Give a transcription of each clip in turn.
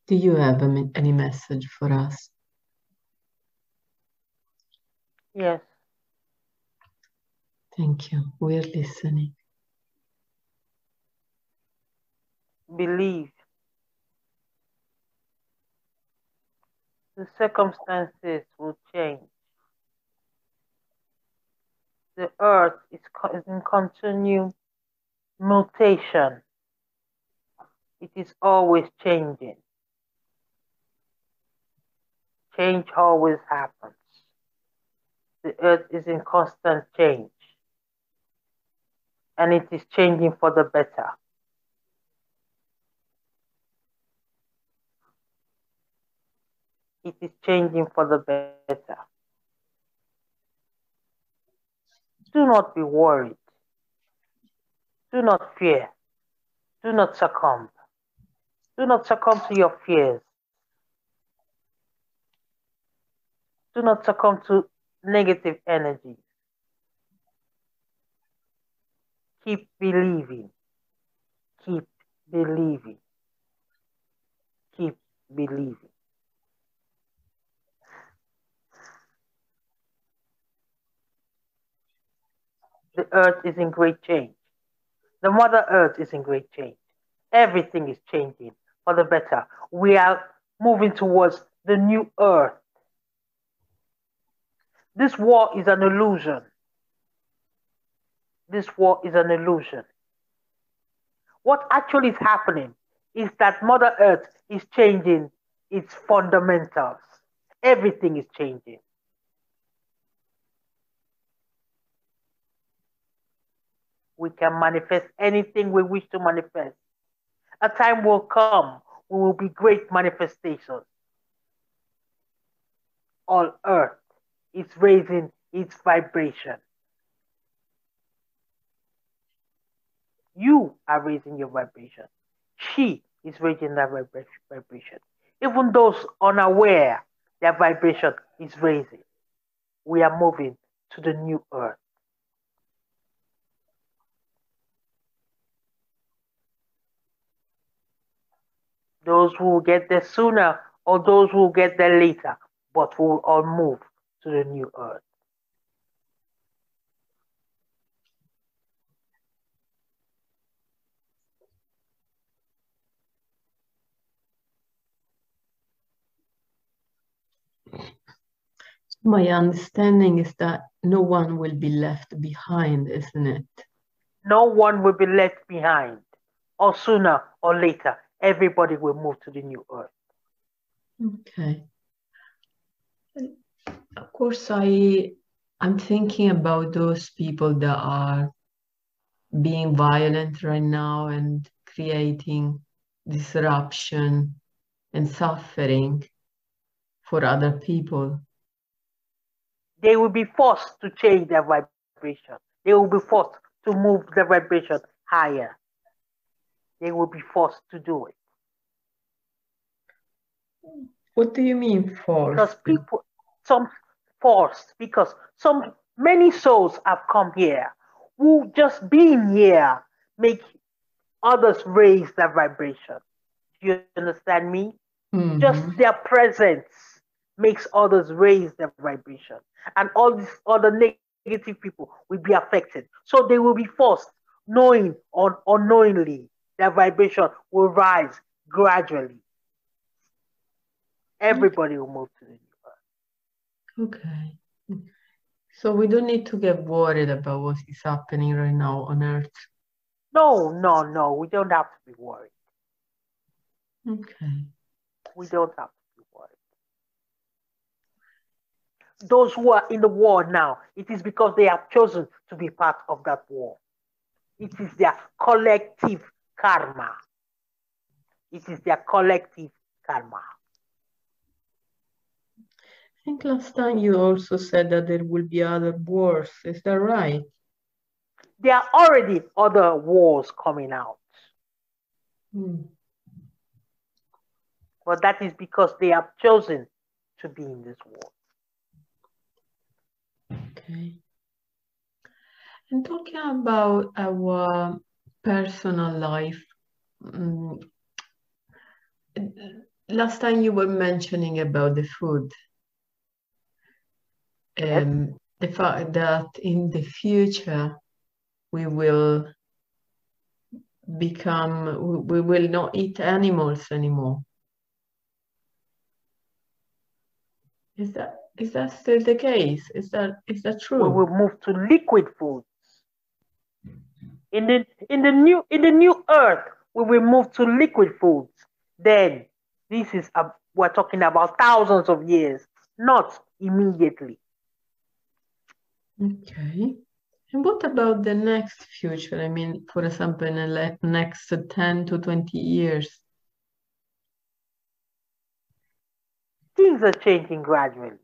Do you have any message for us? Yes. Thank you. We're listening. Believe. The circumstances will change. The earth is in continual mutation. It is always changing. Change always happens. The earth is in constant change. And it is changing for the better. It is changing for the better. Do not be worried. Do not fear. Do not succumb. Do not succumb to your fears. Do not succumb to negative energy. Keep believing. Keep believing. Keep believing. The earth is in great change. The Mother Earth is in great change. Everything is changing for the better. We are moving towards the new earth. This war is an illusion. This war is an illusion. What actually is happening is that Mother Earth is changing its fundamentals. Everything is changing. We can manifest anything we wish to manifest. A time will come, we will be great manifestations. All Earth is raising its vibration. You are raising your vibration. She is raising that vibration. Even those unaware, their vibration is raising. We are moving to the new earth. Those who will get there sooner or those who will get there later, but we will all move to the new earth. My understanding is that no one will be left behind, isn't it? No one will be left behind. Or sooner or later, everybody will move to the new earth. Okay. Of course, I'm thinking about those people that are being violent right now and creating disruption and suffering for other people. They will be forced to change their vibration. They will be forced to move the vibration higher. They will be forced to do it. What do you mean forced? Because many souls have come here who just being here make others raise their vibration. Do you understand me? Mm-hmm. Just their presence makes others raise their vibration. And all these other negative people will be affected. So they will be forced, knowing or unknowingly, their vibration will rise gradually. Everybody will move to the new earth. Okay. So we don't need to get worried about what is happening right now on Earth. No. We don't have to be worried. Okay. We don't have to be worried. Those who are in the war now, it is because they have chosen to be part of that war. It is their collective karma. It is their collective karma. I think last time you also said that there will be other wars. Is that right? There are already other wars coming out. But that is because they have chosen to be in this war. Okay. And talking about our personal life, last time you were mentioning about the food, Yes, the fact that in the future we will we will not eat animals anymore. Is that still the case? Is that we true? will move to liquid foods. In the new earth, we will move to liquid foods. Then this is we're talking about thousands of years, not immediately. Okay. And what about the next future? I mean, for example, in the next 10 to 20 years. Things are changing gradually,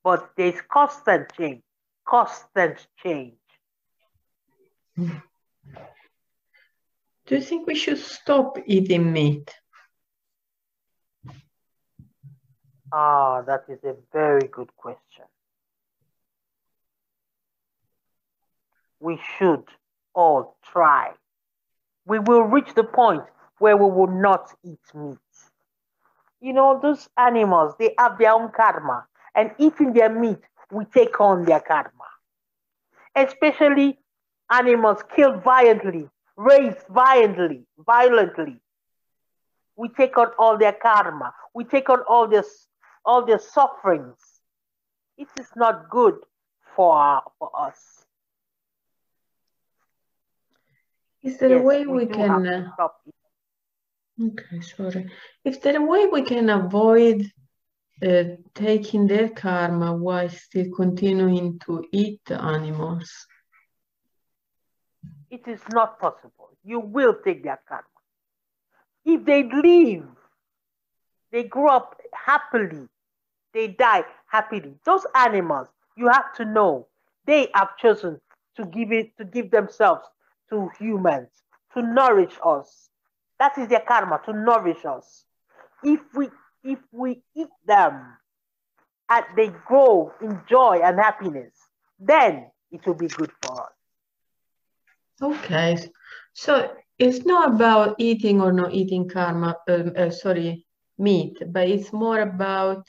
but there's constant change. Constant change. Do you think we should stop eating meat? Ah, that is a very good question. We should all try. We will reach the point where we will not eat meat. You know, those animals, they have their own karma, and eating their meat, we take on their karma. Especially animals killed violently, raised violently. We take on all their karma. We take on all their sufferings. It is not good for us. Is there a Yes, way we we do have to can? stop it. Okay, sorry. Is there a way we can avoid taking their karma while still continuing to eat the animals? It is not possible. You will take their karma. If they live, they grow up happily, they die happily. Those animals, you have to know, they have chosen to give themselves to humans, to nourish us. That is their karma, to nourish us. If we eat them and they grow in joy and happiness, then it will be good for us. Okay, so it's not about eating or not eating meat, but it's more about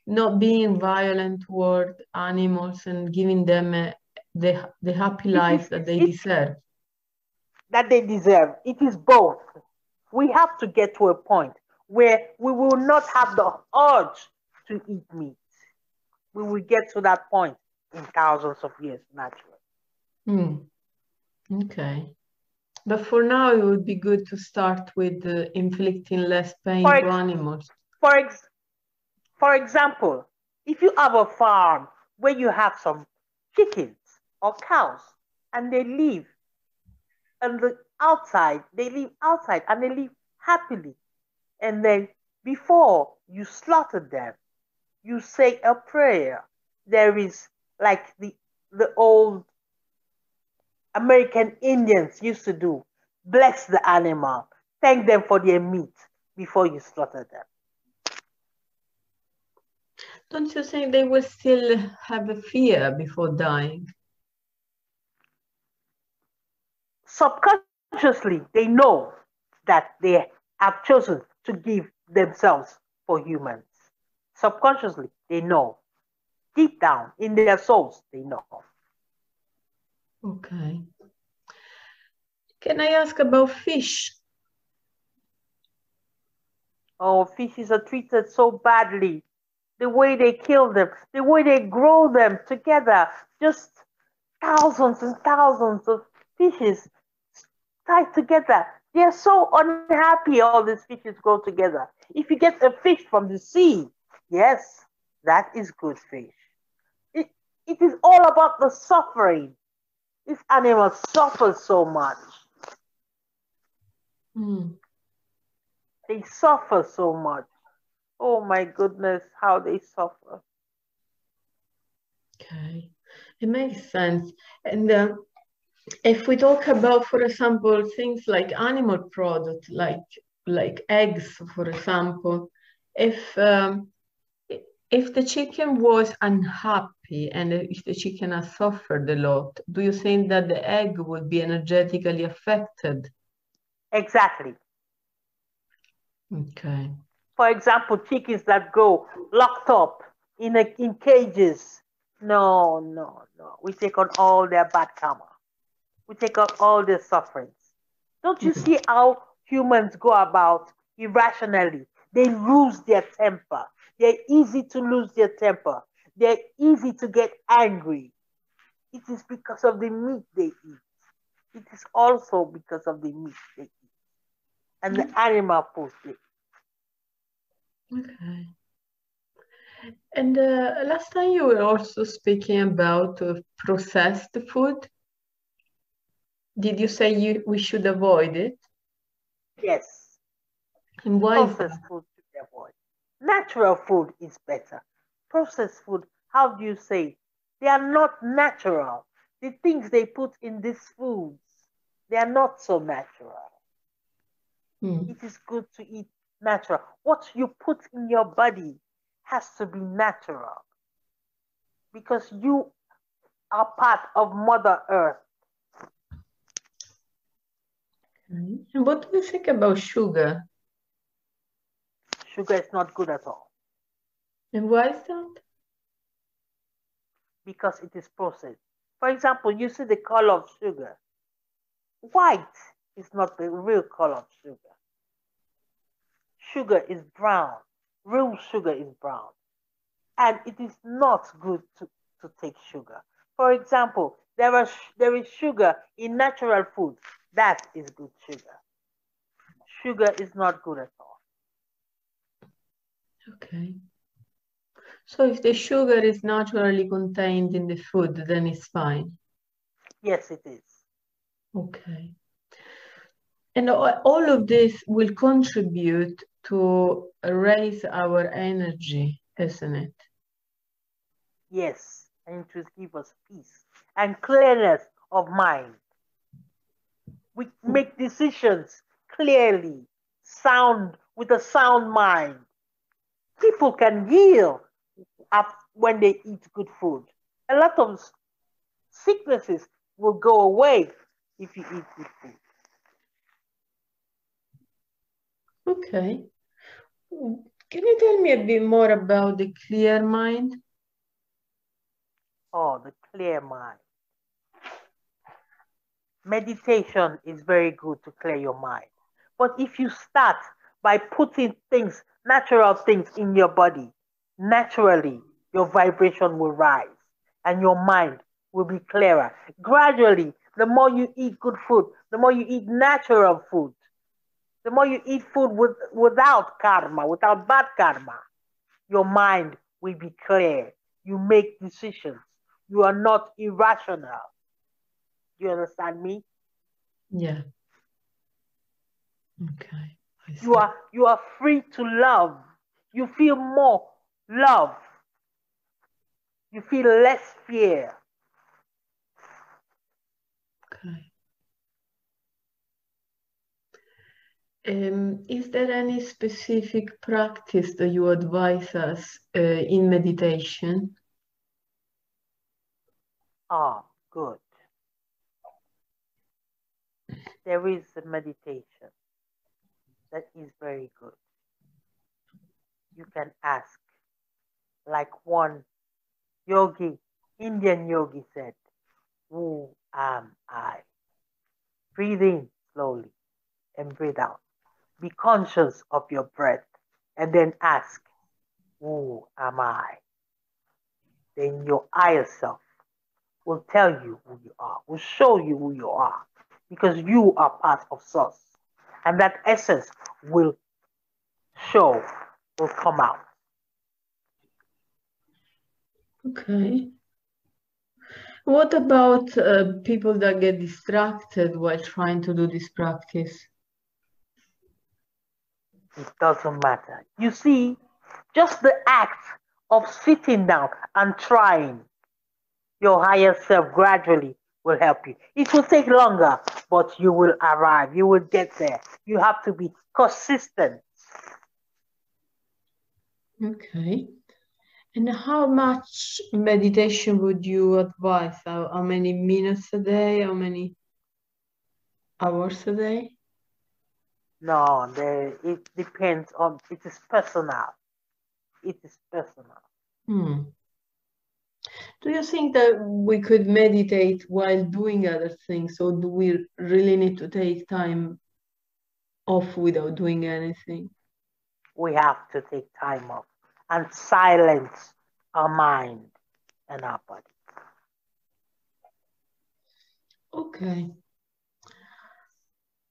not being violent toward animals and giving them the happy It life is that they it deserve. that they deserve. It is both. We have to get to a point where we will not have the urge to eat meat. We will get to that point in thousands of years, naturally. Okay. But for now, it would be good to start with inflicting less pain For to ex- animals. for ex- for example, if you have a farm where you have some chickens or cows and they live on the outside, they live outside and they live happily, and then before you slaughter them, you say a prayer. There is like the old American Indians used to do. Bless the animal. Thank them for their meat before you slaughter them. Don't you think they will still have a fear before dying? Subconsciously, they know that they have chosen to give themselves for humans. Subconsciously, they know. Deep down in their souls, they know. Okay. Can I ask about fish? Oh, fishes are treated so badly. The way they kill them, the way they grow them together, just thousands and thousands of fishes tied together. They are so unhappy all these fishes go together. If you get a fish from the sea, yes, that is good fish. It, it is all about the suffering. These animals suffer so much. Mm. They suffer so much. Oh my goodness, how they suffer. Okay, it makes sense. And if we talk about, for example, things like animal products, like eggs, for example, if um, if the chicken was unhappy and if the chicken has suffered a lot, do you think that the egg would be energetically affected? Exactly. Okay. For example, chickens that go locked up in cages. No, no, no. We take on all their bad karma. We take on all their sufferings. Don't you see how humans go about irrationally? They lose their temper. They're easy to lose their temper. They're easy to get angry. It is because of the meat they eat. It is also because of the meat they eat and the animal food they eat. Okay. And last time you were also speaking about processed food. Did you say we should avoid it? Yes. And why is that? Processed food to avoid. Natural food is better. Processed food, how do you say? They are not natural. The things they put in these foods, they are not so natural. It is good to eat natural. What you put in your body has to be natural because you are part of Mother Earth. Okay. And what do you think about sugar? Sugar is not good at all. And why is that? Because it is processed. For example, you see the color of sugar. White is not the real color of sugar. Sugar is brown. Real sugar is brown. And it is not good to take sugar. For example, there is sugar in natural food. That is good sugar. Sugar is not good at all. Okay. So if the sugar is naturally contained in the food, then it's fine? Yes, it is. Okay. And all of this will contribute to raise our energy, isn't it? Yes, and it will give us peace and clearness of mind. We make decisions clearly, with a sound mind. People can heal when they eat good food. A lot of sicknesses will go away if you eat good food. Okay. Can you tell me a bit more about the clear mind? Oh, the clear mind. Meditation is very good to clear your mind. But if you start by putting things, natural things in your body, naturally your vibration will rise and your mind will be clearer. Gradually, the more you eat good food, the more you eat natural food, the more you eat food without karma, without bad karma, your mind will be clear. You make decisions. You are not irrational. Do you understand me? Yeah. Okay. You are free to love. You feel more love. You feel less fear. Okay. Is there any specific practice that you advise us in meditation? Ah, good. There is a meditation that is very good. You can ask, like one yogi, Indian yogi said, who am I? Breathe in slowly and breathe out. Be conscious of your breath and then ask, who am I? Then your higher self will tell you who you are, will show you who you are, because you are part of Source. And that essence will come out. Okay. What about people that get distracted while trying to do this practice? It doesn't matter. You see, just the act of sitting down and trying, your higher self gradually will help you. It will take longer, but you will arrive. You will get there. You have to be consistent. Okay. And how much meditation would you advise? How many minutes a day? How many hours a day? No, it depends on, it is personal. It is personal. Hmm. Do you think that we could meditate while doing other things, or do we really need to take time off without doing anything? We have to take time off and silence our mind and our body. Okay.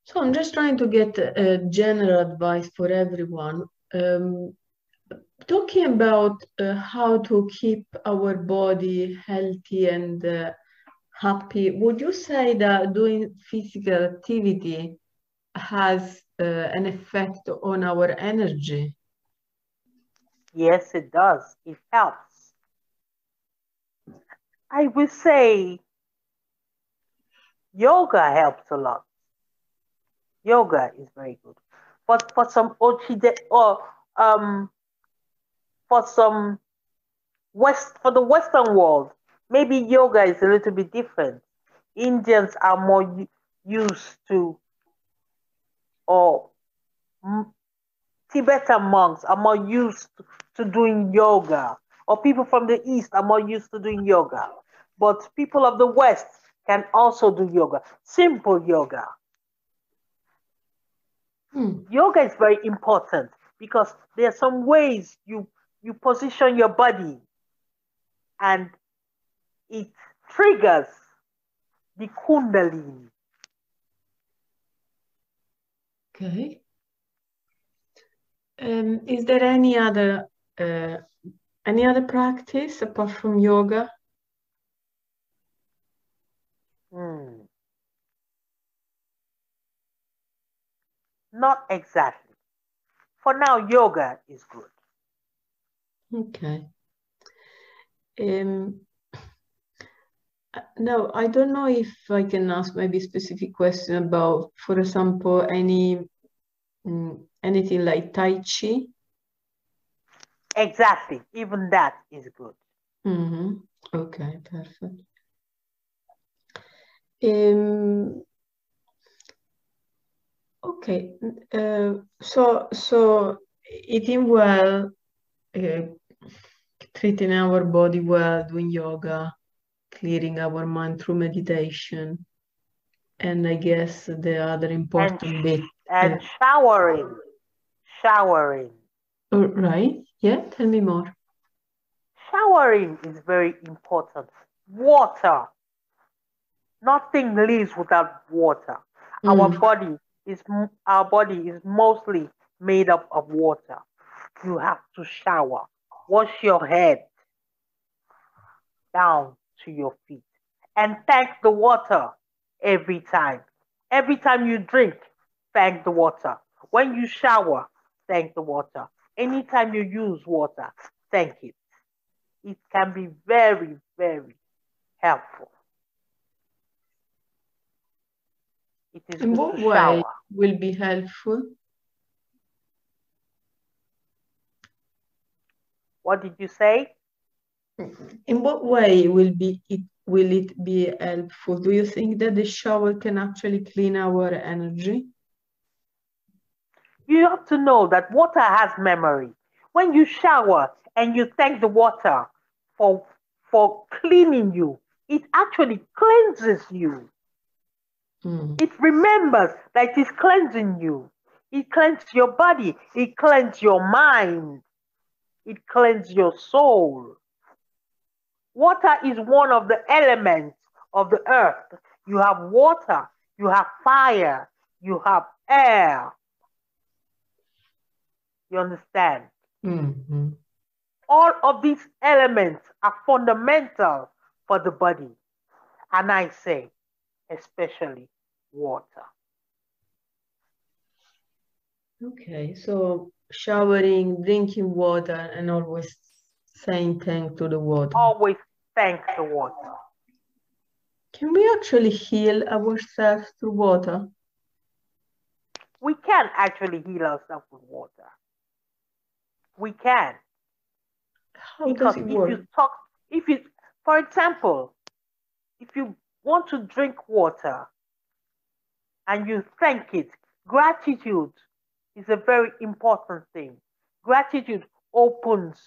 So I'm just trying to get a general advice for everyone. Talking about how to keep our body healthy and happy, would you say that doing physical activity has an effect on our energy? Yes, it does. It helps. I will say yoga helps a lot. Yoga is very good. But for some or for some for the Western world, maybe yoga is a little bit different. Indians are more used to, or Tibetan monks are more used to doing yoga, or people from the East are more used to doing yoga. But people of the West can also do yoga, simple yoga. Yoga is very important because there are some ways you position your body and it triggers the Kundalini. Okay. Is there uh, any other practice apart from yoga? Not exactly. For now, yoga is good. Okay. No, I don't know if I can ask maybe a specific question about, for example, anything like Tai Chi. Exactly. Even that is good. Okay, perfect. Okay, so eating well, treating our body well, doing yoga, clearing our mind through meditation, and I guess the other important bit. And showering. Showering. Right? Yeah, tell me more. Showering is very important. Water. Nothing lives without water. Our body is mostly made up of water. You have to shower. Wash your head down to your feet and thank the water every time. Every time you drink, thank the water. When you shower, thank the water. Anytime you use water, thank it. It can be very, very helpful. It is In good what to way shower. will be helpful? What did you say? In what way will it be helpful? Do you think that the shower can actually clean our energy? You have to know that water has memory. When you shower and you thank the water for cleaning you, it actually cleanses you. It remembers that it is cleansing you. It cleanses your body. It cleanses your mind. It cleanses your soul. Water is one of the elements of the earth. You have water, you have fire, you have air. You understand? All of these elements are fundamental for the body. And I say, especially water. Okay, so showering, drinking water, and always saying thank to the water. Always thank the water. Can we actually heal ourselves through water? We can actually heal ourselves with water. We can. How does it work? For example, if you want to drink water and you thank it, Gratitude is a very important thing. Gratitude opens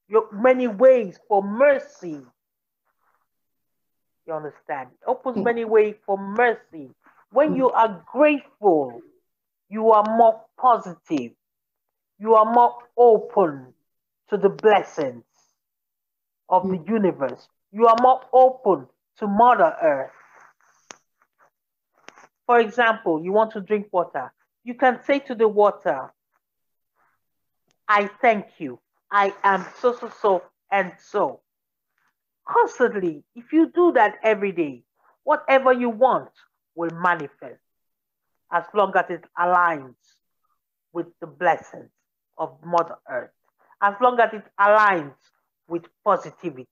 your many ways for mercy. You understand? It opens many ways for mercy. When you are grateful, you are more positive. You are more open to the blessings of the universe. You are more open to Mother Earth. For example, you want to drink water. You can say to the water, I thank you. I am so, so, so, and so. Constantly, if you do that every day, whatever you want will manifest as long as it aligns with the blessings of Mother Earth, as long as it aligns with positivity.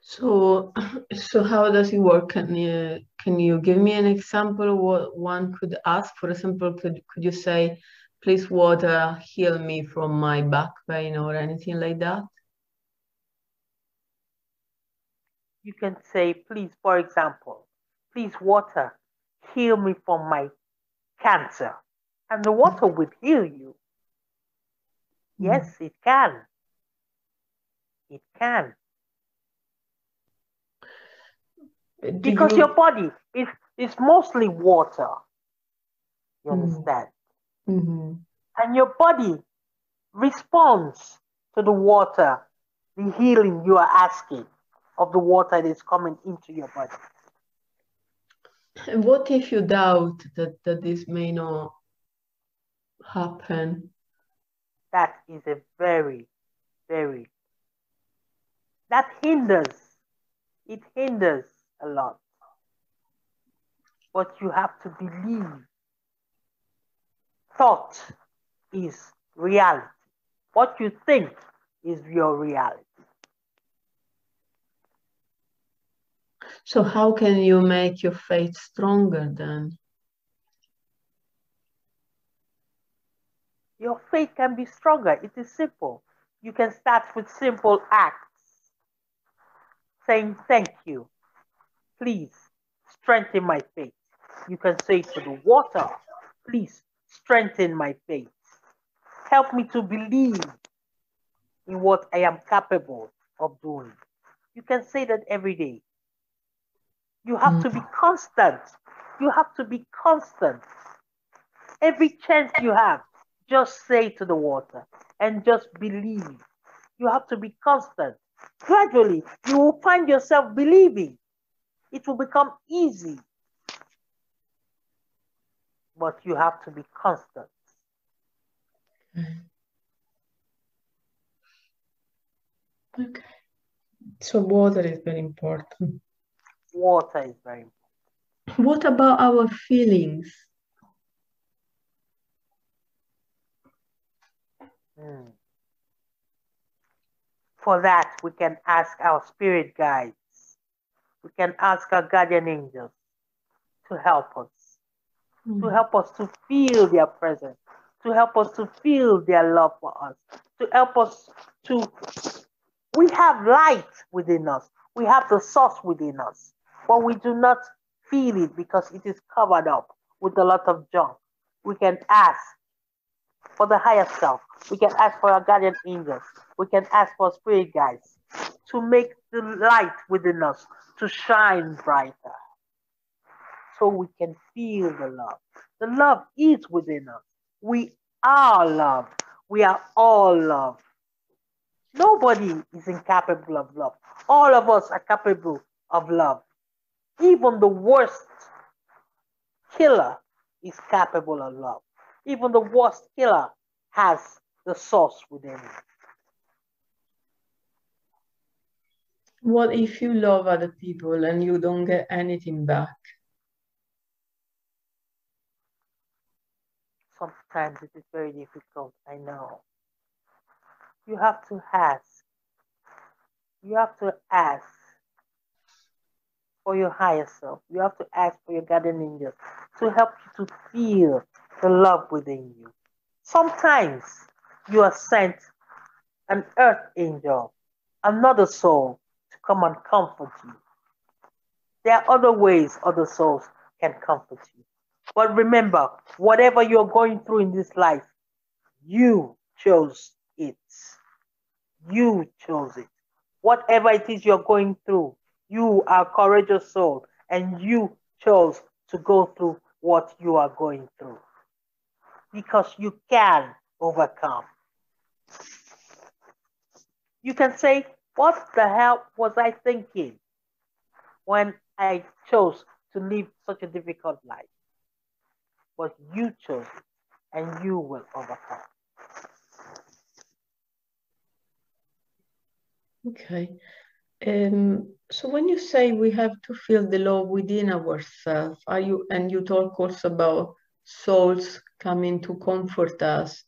So, so how does it work? Can you give me an example of what one could ask? For example, could you say, please water, heal me from my back pain or anything like that? You can say, please, for example, please water, heal me from my cancer. And the water will heal you. Yes, it can. It can. Because your body is mostly water. You understand? And your body responds to the water, the healing you are asking of the water that is coming into your body. And what if you doubt that this may not happen? That is a very, very, that hinders. It hinders a lot. But you have to believe. Thought is reality. What you think is your reality. So how can you make your faith stronger then? Your faith can be stronger. It is simple. You can start with simple acts. Saying thank you. Please strengthen my faith. You can say to the water, please strengthen my faith. Help me to believe in what I am capable of doing. You can say that every day. You have to be constant. You have to be constant. Every chance you have, just say to the water and just believe. You have to be constant. Gradually, you will find yourself believing. It will become easy. But you have to be constant. Okay. So water is very important. Water is very important. What about our feelings? For that, we can ask our spirit guides. We can ask our guardian angels to help us. To help us to feel their presence. To help us to feel their love for us. To help us to... We have light within us. We have the source within us. But we do not feel it because it is covered up with a lot of junk. We can ask for the higher self. We can ask for our guardian angels. We can ask for spirit guides to make the light within us to shine brighter. So we can feel the love. The love is within us. We are love. We are all love. Nobody is incapable of love. All of us are capable of love. Even the worst killer is capable of love. Even the worst killer has the source within it. What if you love other people and you don't get anything back? Sometimes it is very difficult, I know. You have to ask. You have to ask for your higher self. You have to ask for your guardian angels to help you to feel the love within you. Sometimes you are sent an earth angel, another soul to come and comfort you. There are other ways other souls can comfort you. But remember, whatever you're going through in this life, you chose it. You chose it. Whatever it is you're going through, you are a courageous soul and you chose to go through what you are going through. Because you can overcome. You can say, what the hell was I thinking when I chose to live such a difficult life? But you chose it and you will overcome. Okay. So when you say we have to feel the love within ourselves, and you talk also about souls coming to comfort us,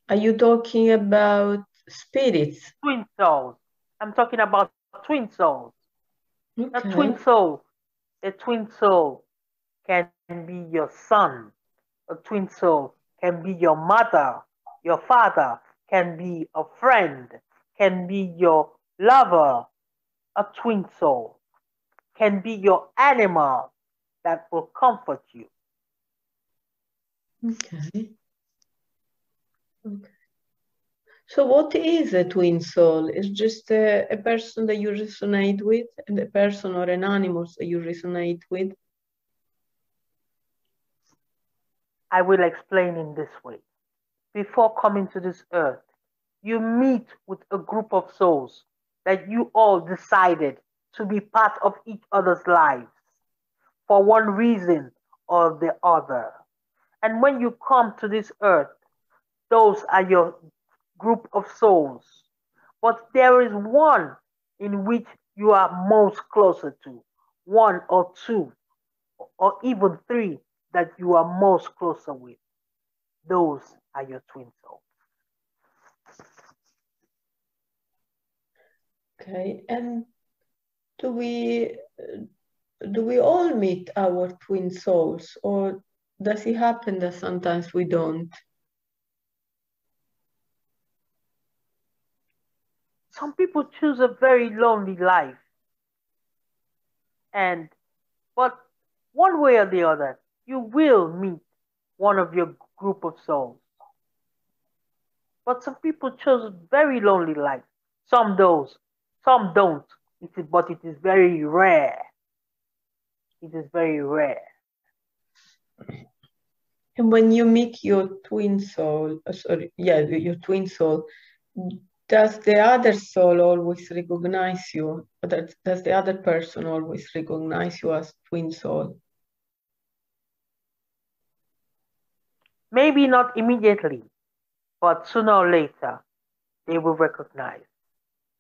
are you talking about spirits? Twin souls. I'm talking about twin souls. Okay. A twin soul can be your son. A twin soul can be your mother, your father, can be a friend, can be your lover. A twin soul can be your animal that will comfort you. Okay. Okay. So what is a twin soul? It's just a person that you resonate with, and a person or an animal that you resonate with? I will explain in this way. Before coming to this earth, you meet with a group of souls that you all decided to be part of each other's lives for one reason or the other. And when you come to this earth, those are your group of souls. But there is one in which you are most closer to, one or two, or even three that you are most closer with. Those are your twin souls. Okay, and do we all meet our twin souls, or does it happen that sometimes we don't? Some people choose a very lonely life, but one way or the other, you will meet one of your group of souls. But some people choose very lonely life. Some those, some don't. But it is very rare. It is very rare. And when you meet your twin soul, your twin soul, does the other soul always recognize you? Or does the other person always recognize you as twin soul? Maybe not immediately, but sooner or later, they will recognize.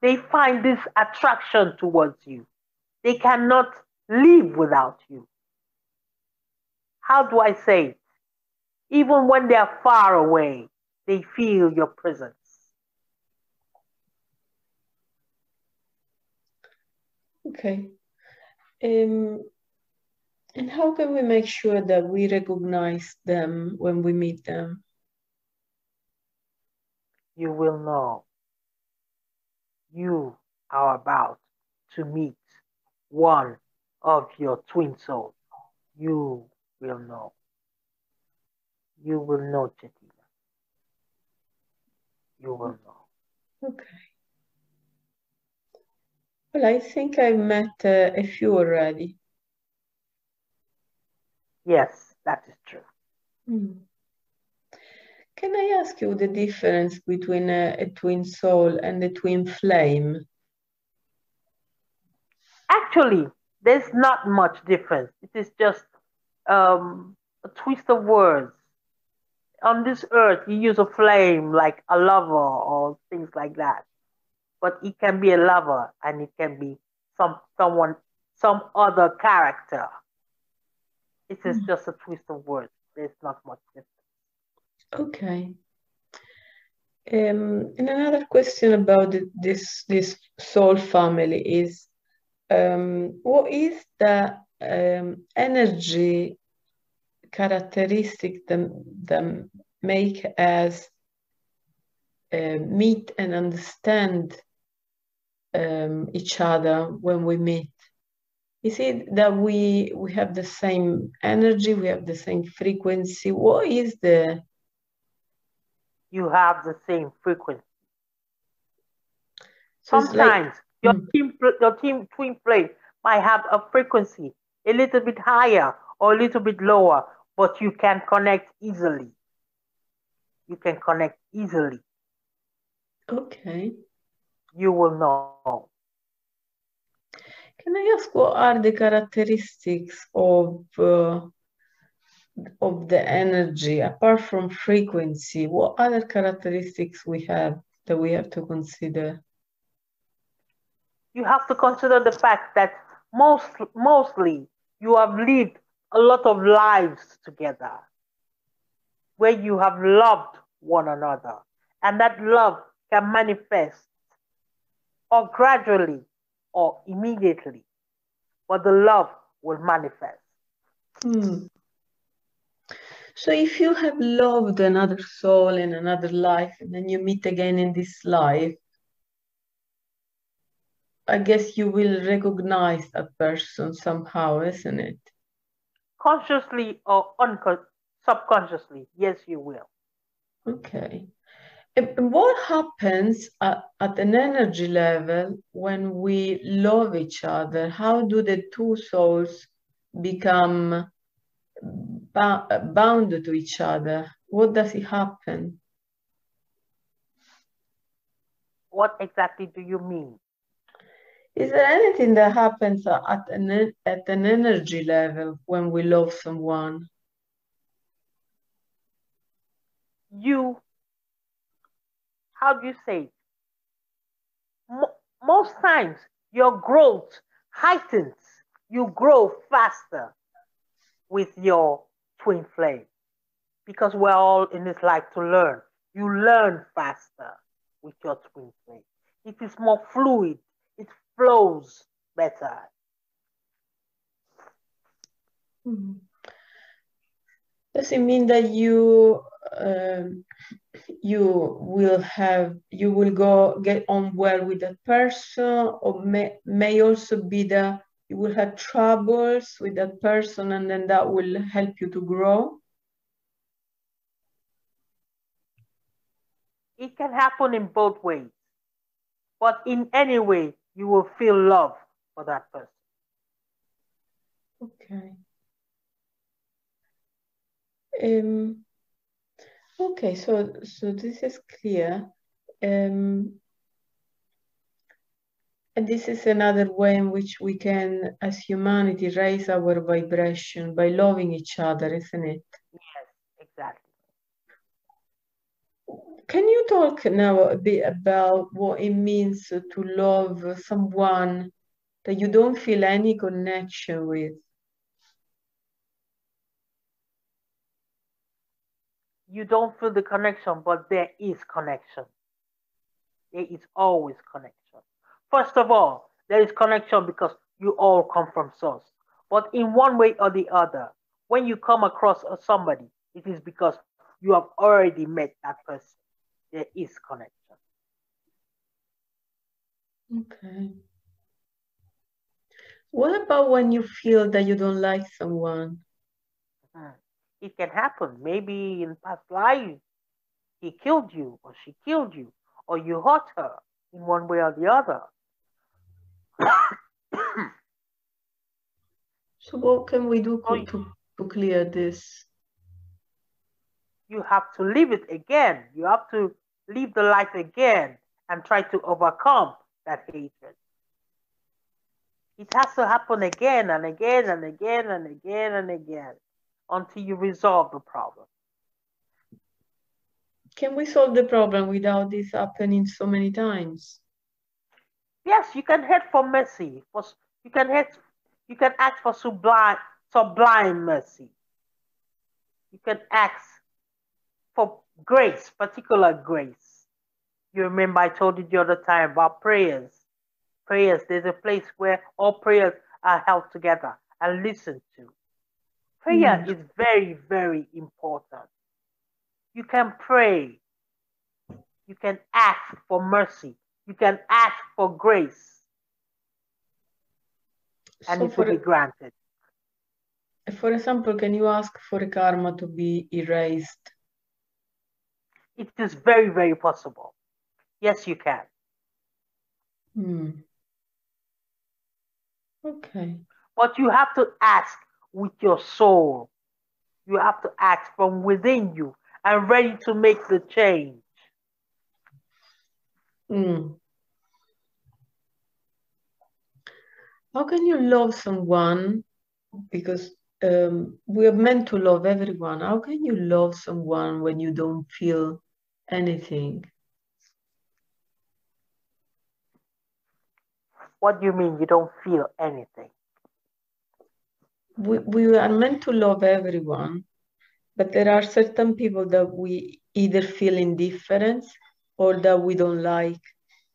They find this attraction towards you. They cannot live without you. How do I say it? Even when they are far away, they feel your presence. Okay. And how can we make sure that we recognize them when we meet them? You will know. You are about to meet one of your twin souls. You will know. You will know, Chetina. You will know. Okay. Well, I think I've met a few already. Yes, that is true. Can I ask you the difference between a twin soul and a twin flame? Actually, there's not much difference. It is just a twist of words. On this earth, you use a flame like a lover or things like that. But it can be a lover and it can be some other character. It is just a twist of words. There's not much difference. Okay. And another question about this soul family is, what is the energy characteristic that make us meet and understand each other when we meet? Is it that we have the same energy, we have the same frequency? What is the... You have the same frequency. So Sometimes your team twin flame might have a frequency a little bit higher or a little bit lower, but you can connect easily. You can connect easily. Okay. You will know. Can I ask what are the characteristics of the energy, apart from frequency? What other characteristics we have that we have to consider? You have to consider the fact that mostly you have lived a lot of lives together where you have loved one another, and that love can manifest or gradually or immediately, but the love will manifest. So if you have loved another soul in another life and then you meet again in this life, I guess you will recognize that person somehow, isn't it? Consciously or subconsciously, yes, you will. Okay. And what happens at an energy level when we love each other? How do the two souls become bound to each other? What does it happen? What exactly do you mean? Is there anything that happens at an energy level when we love someone? How do you say? Most times your growth heightens. You grow faster with your twin flame because we're all in this life to learn. You learn faster with your twin flame. It is more fluid. It flows better. Does it mean that you will go get on well with that person, or may also be that you will have troubles with that person and then that will help you to grow? It can happen in both ways, but in any way you will feel love for that person. Okay. Okay, so this is clear. And this is another way in which we can, as humanity, raise our vibration by loving each other, isn't it? Yes, exactly. Can you talk now a bit about what it means to love someone that you don't feel any connection with? You don't feel the connection, but there is connection. There is always connection. First of all, there is connection because you all come from source. But in one way or the other, when you come across somebody, it is because you have already met that person. There is connection. Okay. What about when you feel that you don't like someone? It can happen. Maybe in past life, he killed you or she killed you or you hurt her in one way or the other. So what can we do to clear this? You have to live it again. You have to live the life again and try to overcome that hatred. It has to happen again and again and again and again and again until you resolve the problem. Can we solve the problem without this happening so many times? Yes, you can head for mercy. You can ask for sublime mercy. You can ask for grace, particular grace. You remember I told you the other time about prayers. Prayers, there's a place where all prayers are held together and listened to. Prayer is very, very important. You can pray. You can ask for mercy. You can ask for grace. and So it will be granted. for example, can you ask for a karma to be erased? It is very, very possible. Yes, you can. Okay. But you have to ask with your soul. You have to ask from within you and ready to make the change. How can you love someone? Because we are meant to love everyone. How can you love someone when you don't feel anything? What do you mean you don't feel anything? We are meant to love everyone, but there are certain people that we either feel indifference or that we don't like.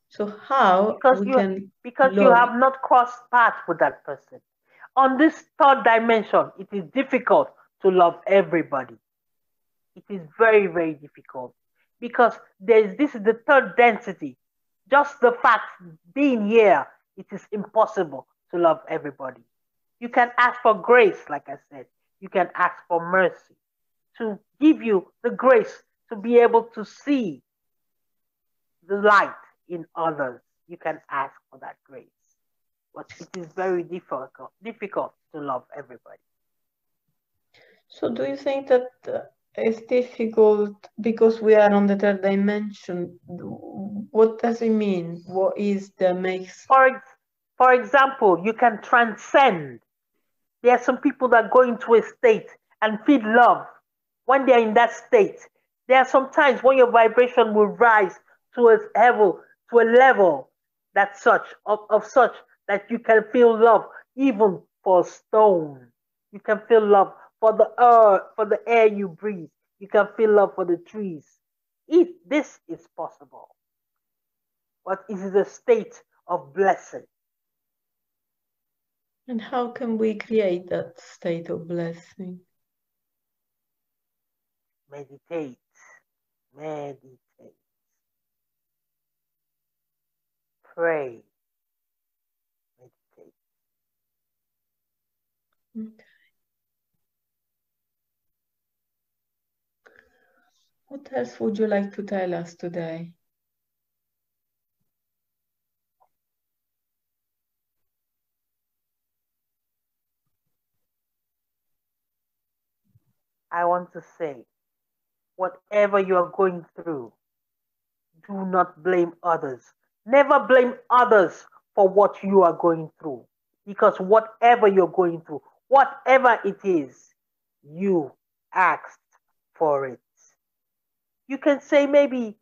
So how we can because you love? have not crossed paths with that person. On this third dimension, it is difficult to love everybody. It is very, very difficult because this is the third density. Just the fact being here, it is impossible to love everybody. You can ask for grace, like I said. You can ask for mercy to give you the grace to be able to see the light in others. You can ask for that grace. But it is very difficult to love everybody. So do you think that it's difficult because we are on the third dimension? What does it mean? What is the makes? For example, you can transcend. There are some people that go into a state and feel love when they're in that state. There are some times when your vibration will rise to a level that of such that you can feel love even for a stone. You can feel love for the earth, for the air you breathe. You can feel love for the trees. If this is possible, but it is a state of blessing. And how can we create that state of blessing? Meditate. Meditate. Pray. Meditate. Okay. What else would you like to tell us today? I want to say, whatever you are going through, do not blame others. Never blame others for what you are going through. Because whatever you're going through, whatever it is, you asked for it. You can say maybe,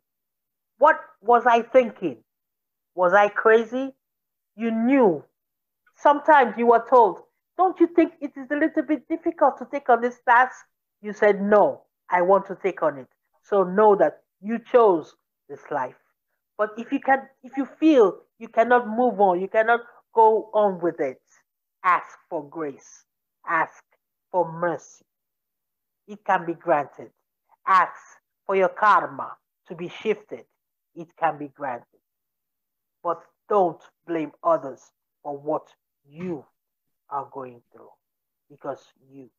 what was I thinking? Was I crazy? You knew. Sometimes you were told, don't you think it is a little bit difficult to take on this task? You said, no, I want to take on it. So know that you chose this life. But if you feel you cannot move on, you cannot go on with it, ask for grace. Ask for mercy. It can be granted. Ask for your karma to be shifted. It can be granted. But don't blame others for what you are going through because you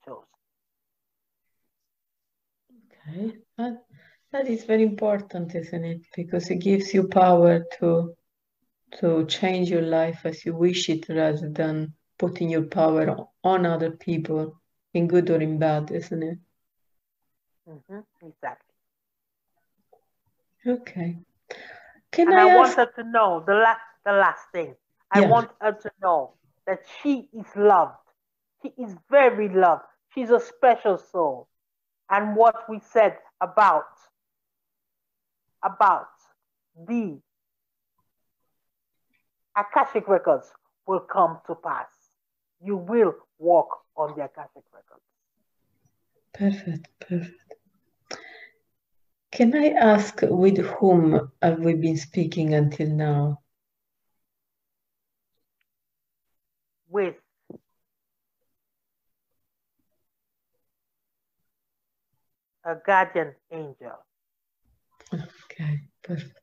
chose. Okay, that is very important, isn't it? Because it gives you power to change your life as you wish it rather than putting your power on other people in good or in bad, isn't it? Exactly. Okay. Can And I I want ask? her to know the last thing. I Yeah. want her to know that she is loved. She is very loved. She's a special soul. And what we said about the Akashic records will come to pass. You will walk on the Akashic records. Perfect, perfect. Can I ask with whom have we been speaking until now? With a guardian angel. Okay, perfect.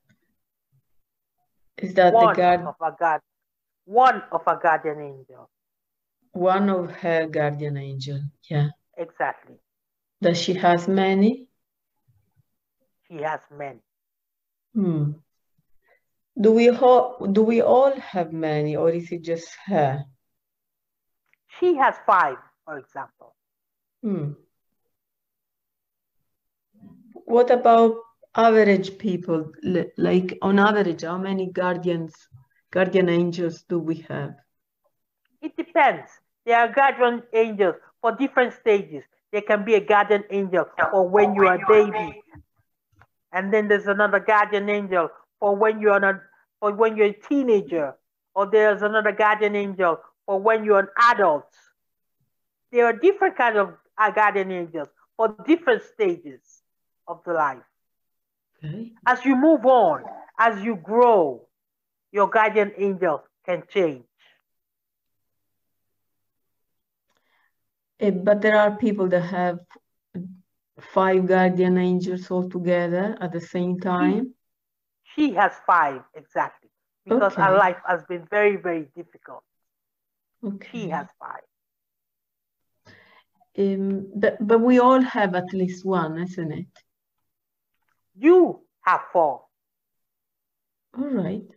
Is that One the guard? of our God. One of a guardian angel. One of her guardian angel, yeah. Exactly. Does she has many? She has many. Do we all have many, or is it just her? She has 5, for example. What about average people? Like on average, how many guardian angels do we have? It depends. There are guardian angels for different stages. There can be a guardian angel for when you are a baby, and then there's another guardian angel for when you're a teenager, or there's another guardian angel for when you're an adult. There are different kinds of guardian angels for different stages of the life. Okay. As you move on, as you grow, your guardian angel can change. But there are people that have 5 guardian angels all together at the same time. She has 5, exactly, because her life has been very, very difficult. She has 5. But we all have at least one, isn't it? You have 4. All right.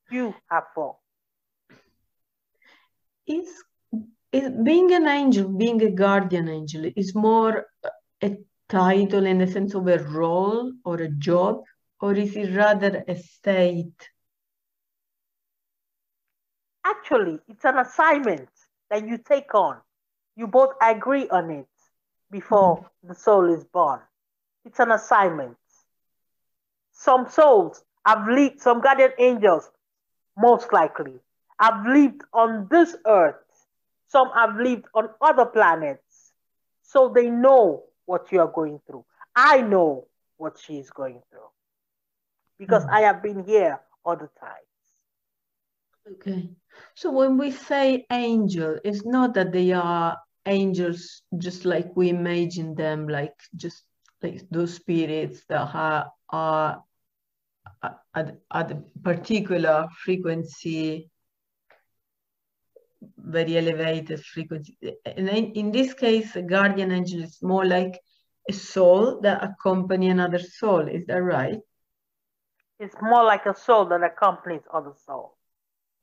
You have 4. Is being an angel, being a guardian angel, is more a title in the sense of a role or a job, or is it rather a state? Actually, it's an assignment that you take on. You both agree on it before the soul is born. It's an assignment. Some souls have lived, some guardian angels, most likely, have lived on this earth. Some have lived on other planets. So they know what you are going through. I know what she is going through because I have been here all the time. Okay. So when we say angel, it's not that they are angels just like we imagine them, like just like those spirits that are at a particular frequency, very elevated frequency. And in this case, a guardian angel is more like a soul that accompanies another soul. Is that right? It's more like a soul that accompanies other souls.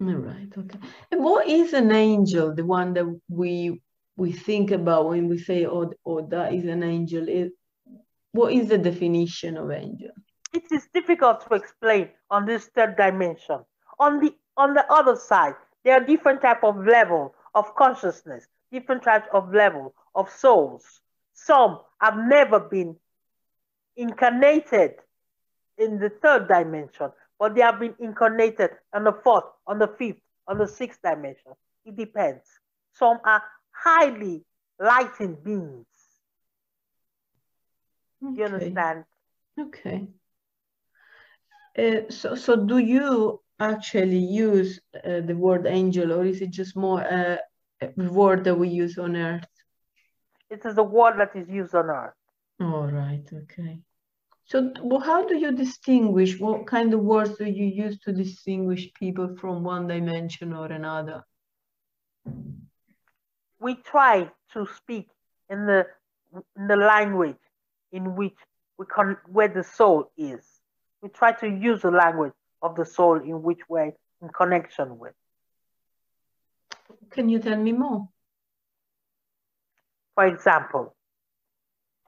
All right. Okay. And what is an angel? The one that we think about when we say, "Oh, that is an angel." What is the definition of angel? It is difficult to explain on this third dimension. On the other side, there are different types of level of consciousness, different types of level of souls. Some have never been incarnated in the third dimension, but they have been incarnated on the fourth, on the fifth, on the sixth dimension. It depends. Some are highly lightened beings. Okay. You understand? Okay. So do you actually use the word angel, or is it just more a word that we use on Earth? It is a word that is used on Earth. All right. Okay. So how do you distinguish? What kind of words do you use to distinguish people from one dimension or another? We try to speak in the language in which where the soul is. We try to use the language of the soul in which we're in connection with. Can you tell me more? For example,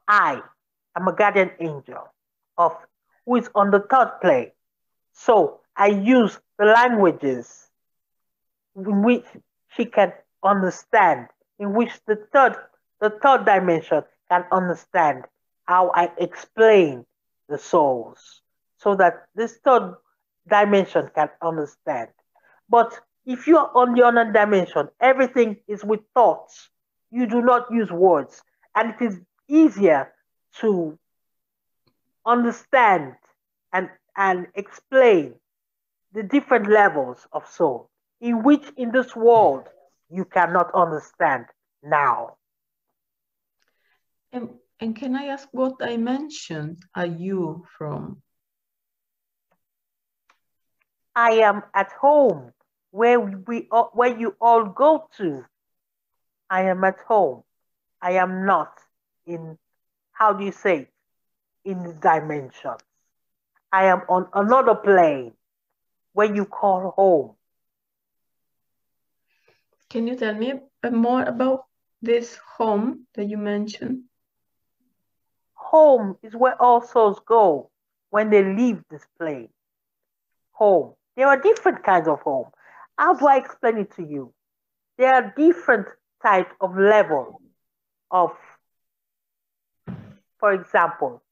I am a guardian angel of who is on the third plane. So I use the languages in which she can understand, in which the third dimension can understand how I explain the souls, so that this third dimension can understand. But if you are on the other dimension, everything is with thoughts. You do not use words, and it is easier to understand and explain the different levels of soul in which in this world you cannot understand now. And can I ask what dimension are you from? I am at home where where you all go to. I am at home. I am not in, how do you say it, in the dimensions. I am on another plane where you call home. Can you tell me more about this home that you mentioned? Home is where all souls go when they leave this plane. Home. There are different kinds of home. How do I explain it to you? There are different types of level of, for example,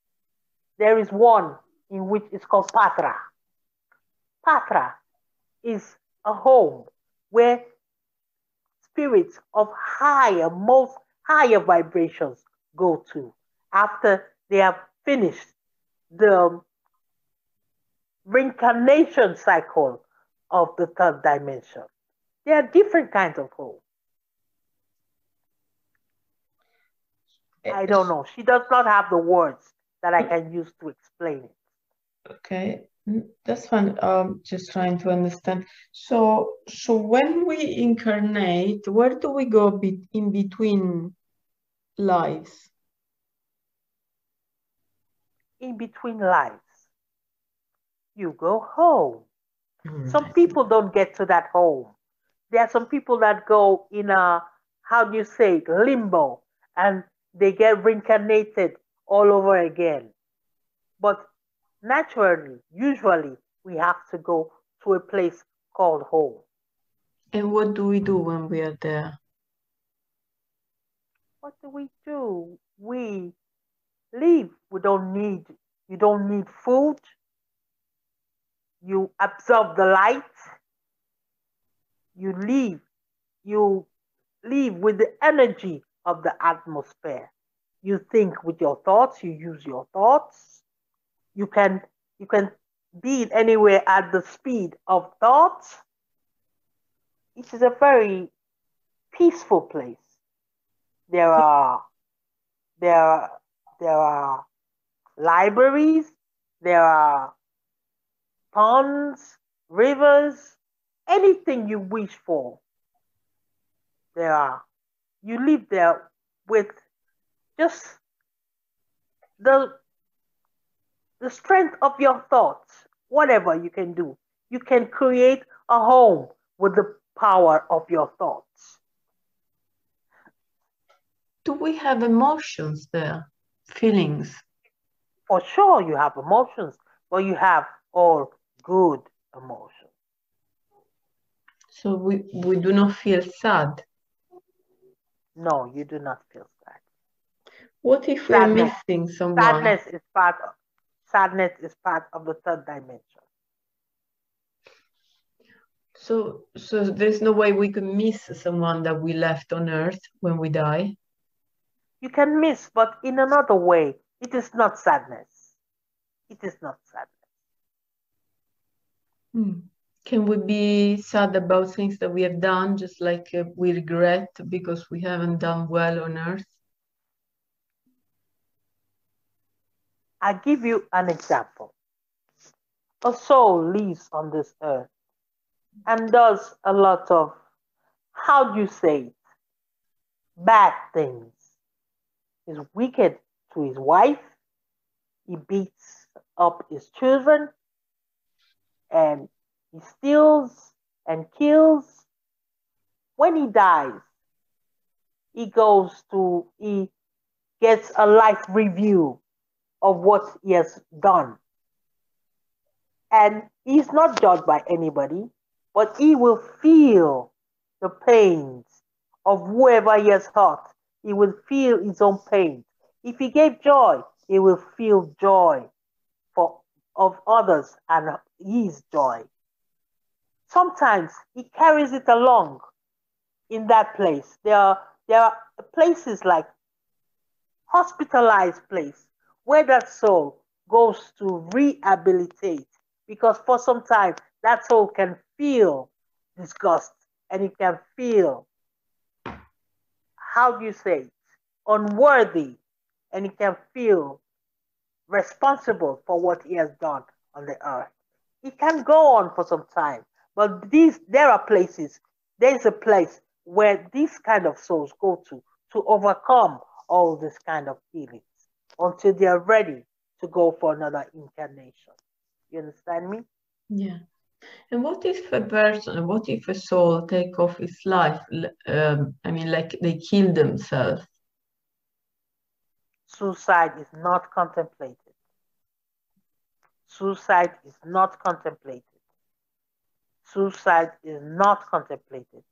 there is one in which is called Patra. Patra is a home where spirits of higher, most higher vibrations go to after they have finished the reincarnation cycle of the third dimension. There are different kinds of home. I don't know. She does not have the words that I can use to explain it. Okay, that's fine. Just trying to understand. So when we incarnate, where do we go in between lives? In between lives, you go home. Some people don't get to that home. There are some people that go in a, how do you say it, limbo, and they get reincarnated all over again. But naturally, usually, we have to go to a place called home. And what do we do when we are there? What do? We live. You don't need food. You absorb the light. You live. You live with the energy of the atmosphere. You think with your thoughts. You use your thoughts. You can be anywhere at the speed of thoughts. It is a very peaceful place. There are libraries, there are ponds, rivers, anything you wish for. There are. You live there with just the strength of your thoughts. Whatever you can do, you can create a home with the power of your thoughts. Do we have emotions there? Feelings? For sure, you have emotions, but you have all good emotions. So we do not feel sad? No, you do not feel sad. What if we're missing someone? Sadness is part of the third dimension. So there's no way we can miss someone that we left on earth when we die? You can miss, but in another way. It is not sadness. It is not sadness. Can we be sad about things that we have done, just like we regret because we haven't done well on earth? I'll give you an example. A soul lives on this earth and does a lot of, how do you say it, bad things. He's wicked to his wife. He beats up his children. And he steals and kills. When he dies, he gets a life review of what he has done. And he's not judged by anybody, but he will feel the pains of whoever he has hurt. He will feel his own pain. If he gave joy, he will feel joy of others and his joy. Sometimes he carries it along in that place. There are places like hospitalized place where that soul goes to rehabilitate, because for some time that soul can feel disgust and it can feel, how do you say it, unworthy, and it can feel responsible for what he has done on the earth. It can go on for some time, but there are places. There is a place where these kind of souls go to overcome all this kind of feelings until they are ready to go for another incarnation. You understand me? Yeah. And what if a person, what if a soul take off its life? I mean, like they kill themselves. Suicide is not contemplated. Suicide is not contemplated. Suicide is not contemplated.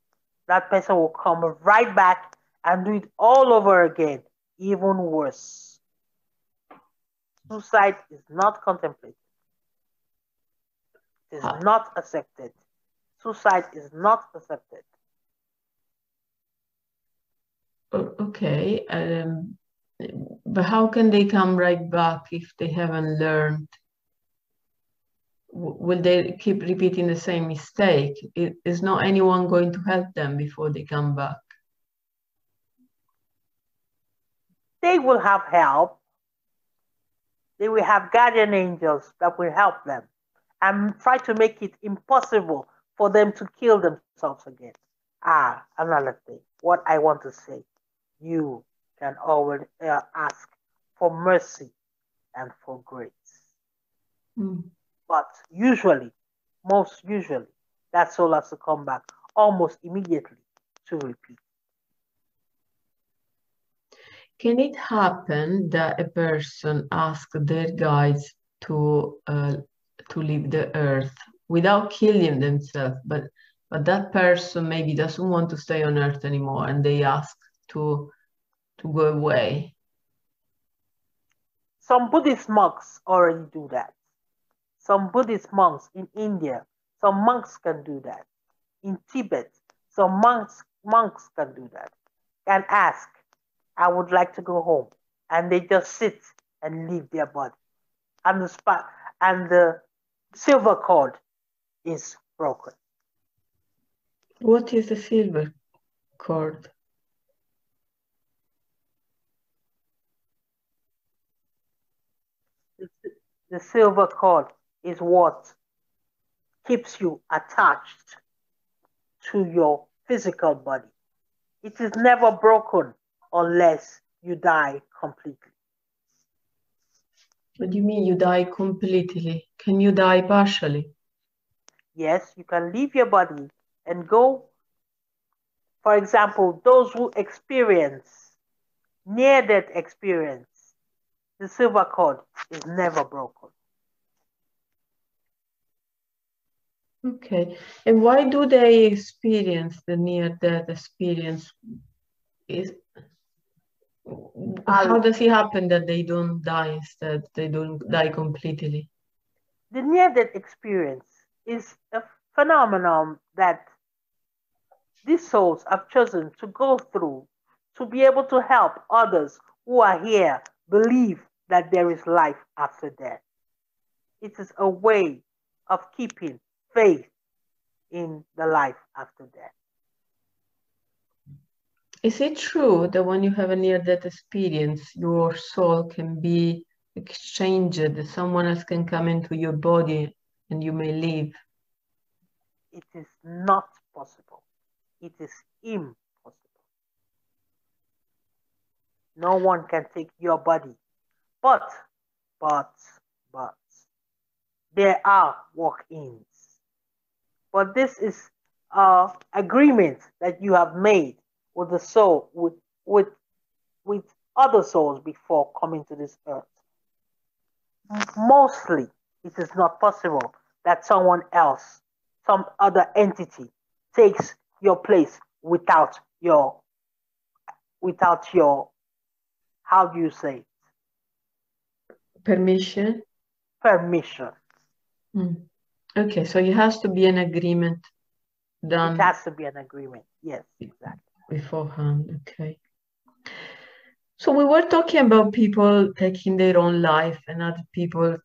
That person will come right back and do it all over again, even worse. Suicide is not contemplated. It is not accepted. Suicide is not accepted. Okay, but how can they come right back if they haven't learned? Will they keep repeating the same mistake? Is not anyone going to help them before they come back? They will have help. They will have guardian angels that will help them and try to make it impossible for them to kill themselves again. Another thing. What I want to say, you can always ask for mercy and for grace. Mm. But usually, most usually, that soul has to come back almost immediately to repeat. Can it happen that a person asks their guides to leave the earth without killing themselves, but that person maybe doesn't want to stay on earth anymore, and they ask to go away? Some Buddhist monks already do that. Some Buddhist monks in India, some monks can do that. In Tibet, some monks can do that. And ask, I would like to go home. And they just sit and leave their body. And the silver cord is broken. What is the silver cord? The silver cord is what keeps you attached to your physical body. It is never broken unless you die completely. What do you mean you die completely? Can you die partially? Yes, you can leave your body and go. For example, those who experience near-death experience, the silver cord is never broken. Okay. And why do they experience the near-death experience? How does it happen that they don't die instead? They don't die completely? The near-death experience is a phenomenon that these souls have chosen to go through to be able to help others who are here believe that there is life after death. It is a way of keeping faith in the life after death. Is it true that when you have a near-death experience, your soul can be exchanged, that someone else can come into your body and you may leave? It is not possible. It is impossible. No one can take your body. But, there are walk-ins. But this is an agreement that you have made with the soul, with other souls before coming to this earth. Mostly, it is not possible that someone else, some other entity, takes your place without your, how do you say it? Permission? Permission. Okay, so it has to be an agreement done. It has to be an agreement. Yes, exactly. Beforehand, okay. So we were talking about people taking their own life and other people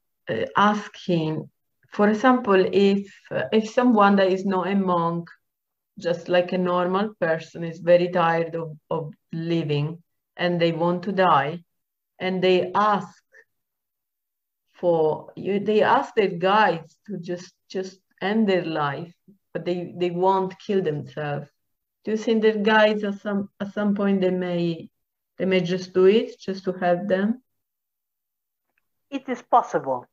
asking, for example, if someone that is not a monk, just like a normal person, is very tired of living and they want to die, and they ask for you. They ask their guides to just end their life, but they won't kill themselves. Do you think that guides at some point they may just do it just to help them? It is possible,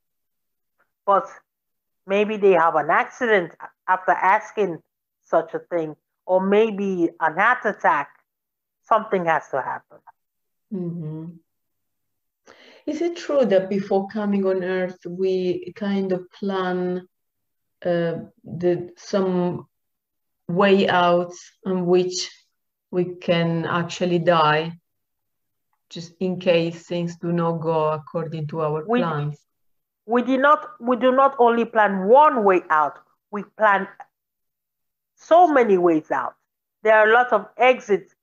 but maybe they have an accident after asking such a thing, or maybe an heart attack. Something has to happen. Mm-hmm. Is it true that before coming on Earth, we kind of plan some way out on which we can actually die, just in case things do not go according to our We, plans? we do not only plan one way out, we plan so many ways out. There are a lot of exits,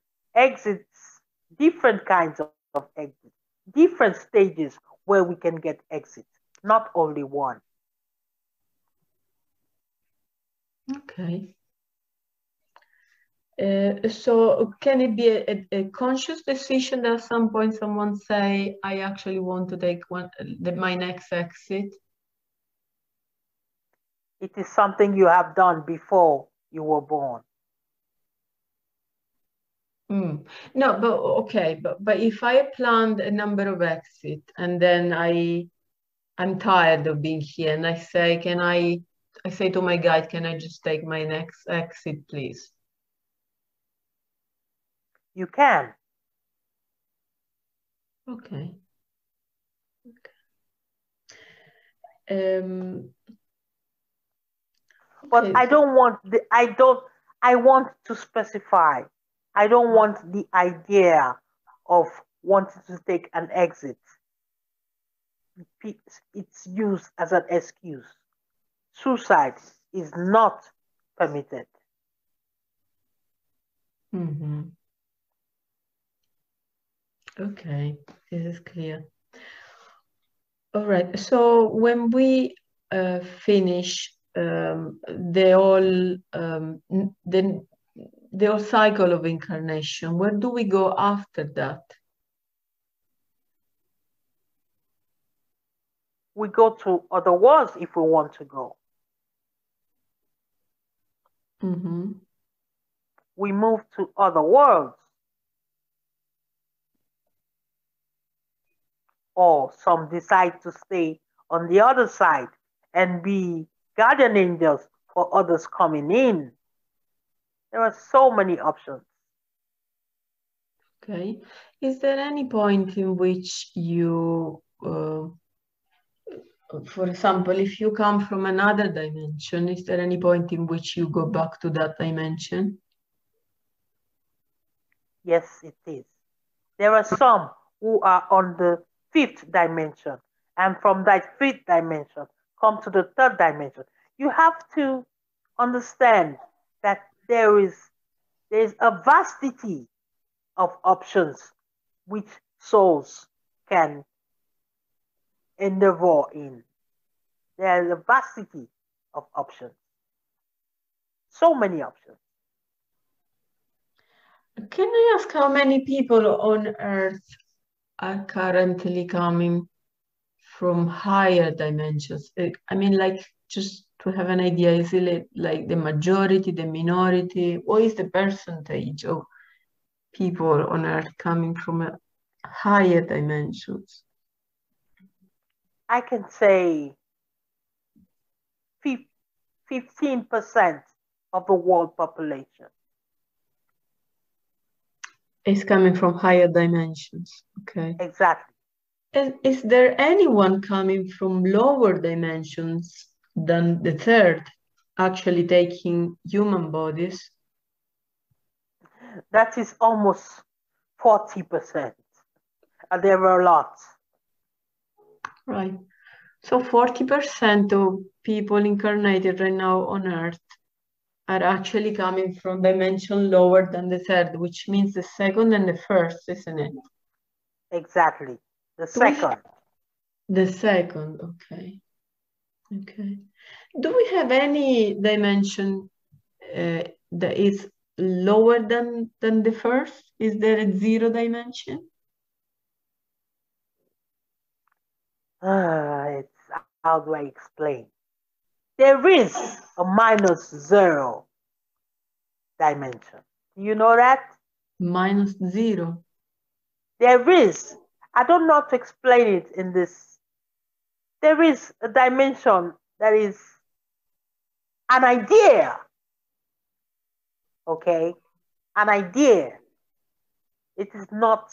different kinds of exits, different stages where we can get exit, not only one. Okay. So can it be a conscious decision that at some point someone say, I actually want to take my next exit? It is something you have done before you were born. No, but okay, but if I planned a number of exits and then I'm tired of being here and I say, I say to my guide, can I just take my next exit, please? You can. Okay. Okay. But Okay, I don't want I want to specify. I don't want the idea of wanting to take an exit. It's used as an excuse. Suicide is not permitted. Mm-hmm. Okay, this is clear. All right, so when we finish the whole cycle of incarnation, where do we go after that? We go to other worlds if we want to go. Mm-hmm. We move to other worlds. Or some decide to stay on the other side and be guardian angels for others coming in. There are so many options. Okay. Is there any point in which you, for example, if you come from another dimension, is there any point in which you go back to that dimension? Yes, it is. There are some who are on the fifth dimension, and from that fifth dimension come to the third dimension. You have to understand that there's a vastity of options which souls can endeavor in. There is a vastity of options. So many options. Can I ask how many people on Earth are currently coming from higher dimensions? I mean, like, just to have an idea, is it like the majority, the minority? What is the percentage of people on Earth coming from higher dimensions? I can say 15% of the world population. Is coming from higher dimensions. Okay. Exactly. Is there anyone coming from lower dimensions than the third, actually taking human bodies? That is almost 40%. And there are a lot. Right. So 40% of people incarnated right now on Earth are actually coming from dimension lower than the third, which means the second and the first, isn't it? Exactly. The second. The second, okay. Okay. Do we have any dimension that is lower than the first? Is there a zero dimension? how do I explain? There is a -0 dimension. Do you know that? -0. There is. I don't know how to explain it in this. There is a dimension that is an idea. Okay? An idea. It is not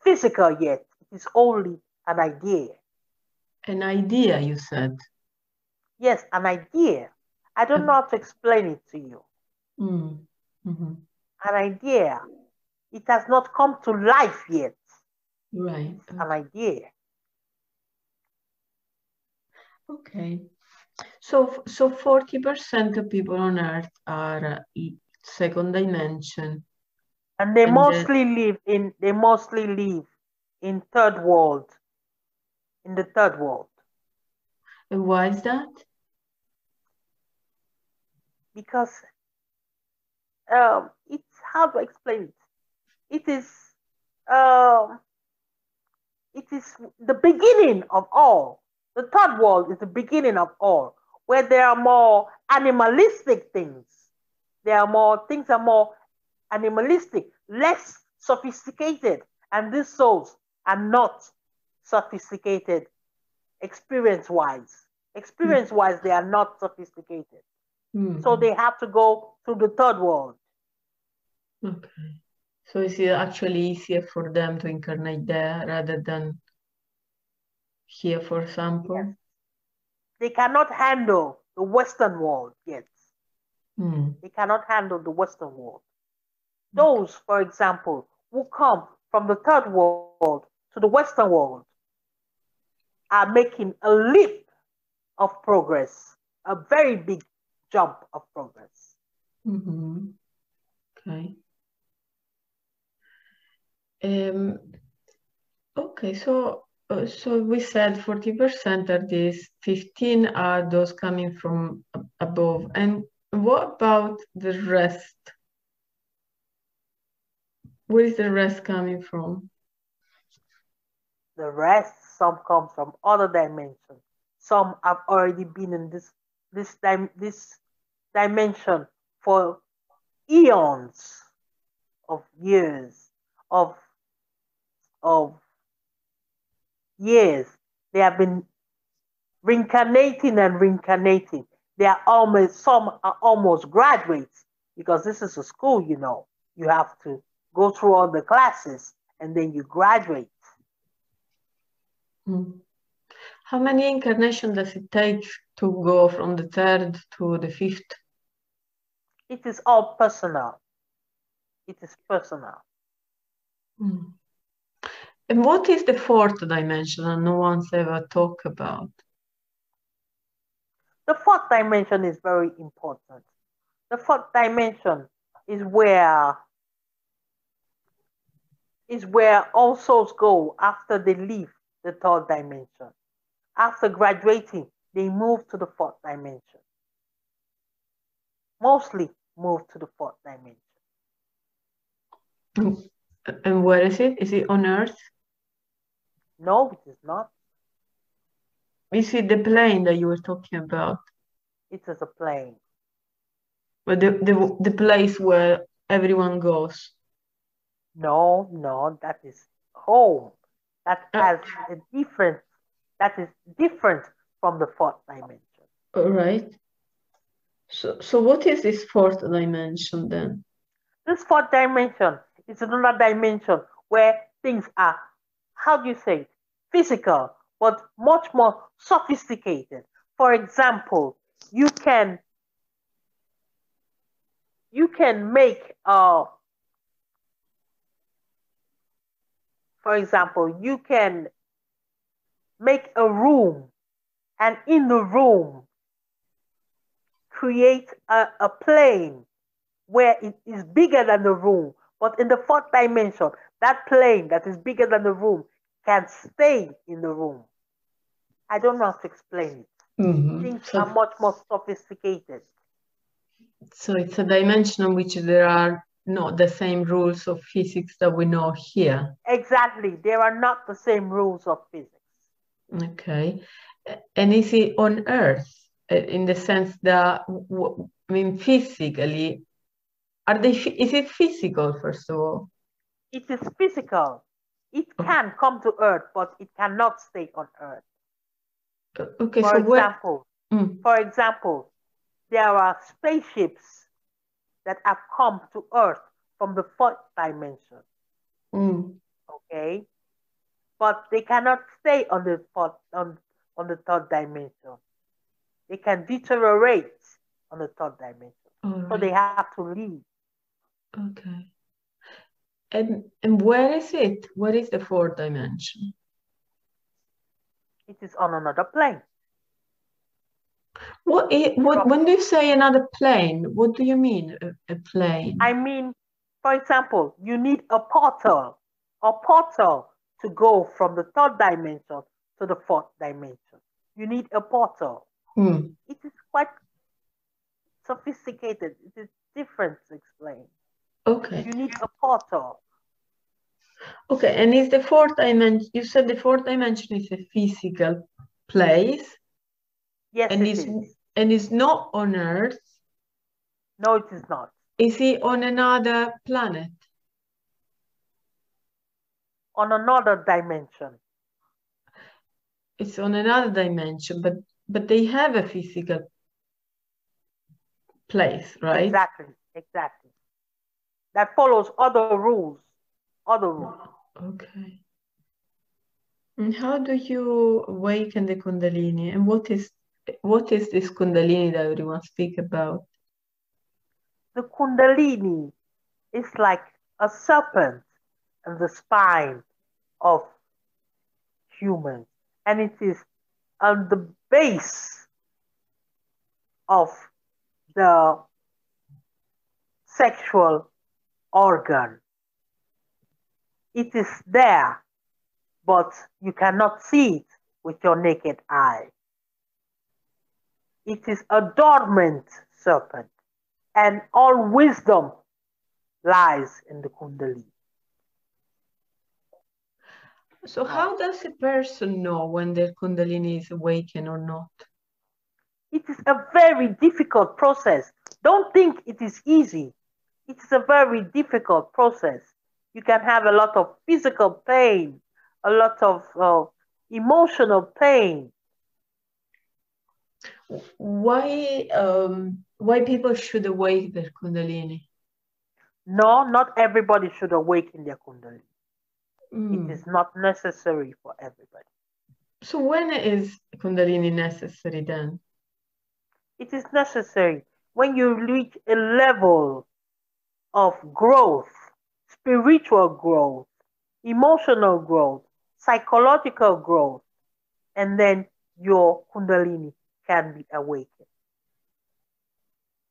physical yet. It is only an idea. An idea, you said. Yes, an idea. I don't know how to explain it to you. An idea. It has not come to life yet. Right. It's an idea. Okay. So 40% of people on Earth are second dimension. And they mostly live in third world. In the third world. And why is that? Because it's how to explain it. It is the beginning of all. The third world is the beginning of all, where there are more animalistic things. Things are more animalistic, less sophisticated, and these souls are not sophisticated experience-wise. Experience-wise, they are not sophisticated. So they have to go through the third world. Okay. So is it actually easier for them to incarnate there rather than here, for example? Yes. They cannot handle the Western world yet. They cannot handle the Western world. Those, for example, who come from the third world to the Western world are making a leap of progress, a very big jump of progress. Okay. Okay, so we said 40% are these, 15 are those coming from above. And what about the rest? Where is the rest coming from? The rest, some come from other dimensions. Some have already been in this dimension for eons of years, of years. They have been reincarnating and reincarnating. Some are almost graduates, because this is a school, you know. You have to go through all the classes and then you graduate. How many incarnations does it take to go from the third to the fifth? It is all personal. It is personal. And what is the fourth dimension that no one's ever talked about? The fourth dimension is very important. The fourth dimension is where all souls go after they leave the third dimension. After graduating, they move to the fourth dimension. Mostly move to the fourth dimension. And where is it? Is it on Earth? No, it is not. Is it the plane that you were talking about? It is a plane. But the place where everyone goes? No, that is home. That has a different, that is different from the fourth dimension. All right. So what is this fourth dimension then? This fourth dimension is another dimension where things are, how do you say it, physical, but much more sophisticated. For example, you can make a room, and in the room create a plane where it is bigger than the room. But in the fourth dimension, that plane that is bigger than the room can stay in the room. I don't know how to explain it. Things are much more sophisticated. So it's a dimension in which there are not the same rules of physics that we know here. Exactly. There are not the same rules of physics. Okay. And is it on Earth in the sense that, I mean, physically, is it physical, first of all? It is physical. It can come to Earth, but it cannot stay on Earth. Okay, For so example, Mm. for example, there are spaceships that have come to Earth from the fourth dimension. Mm. Okay, but they cannot stay on the on the third dimension. They can deteriorate on the third dimension, so they Right. have to leave. Okay. And where is it? Where is the fourth dimension? It is on another plane. When you say another plane, what do you mean, a plane? I mean, for example, you need a portal to go from the third dimension to the fourth dimension. You need a portal. Hmm. It is quite sophisticated. It is different to explain. Okay. You need a portal. Okay, and is the fourth dimension, you said the fourth dimension is a physical place? Yes, and it is is. and is not on Earth? No, it is not. Is it on another planet? On another dimension. It's on another dimension, but they have a physical place, right? Exactly, exactly. That follows other rules. Other rules. Okay. And how do you awaken the Kundalini? And what is this Kundalini that everyone speak about? The Kundalini is like a serpent in the spine of humans, and it is on the base of the sexual organ. It is there, but you cannot see it with your naked eye. It is a dormant serpent, and all wisdom lies in the Kundalini. So how does a person know when their Kundalini is awakened or not? It is a very difficult process. Don't think it is easy. It is a very difficult process. You can have a lot of physical pain, a lot of emotional pain. Why people should awake their Kundalini? No, not everybody should awaken their Kundalini. It is Mm. not necessary for everybody. So when is Kundalini necessary then? It is necessary when you reach a level of growth, spiritual growth, emotional growth, psychological growth, and then your Kundalini can be awakened.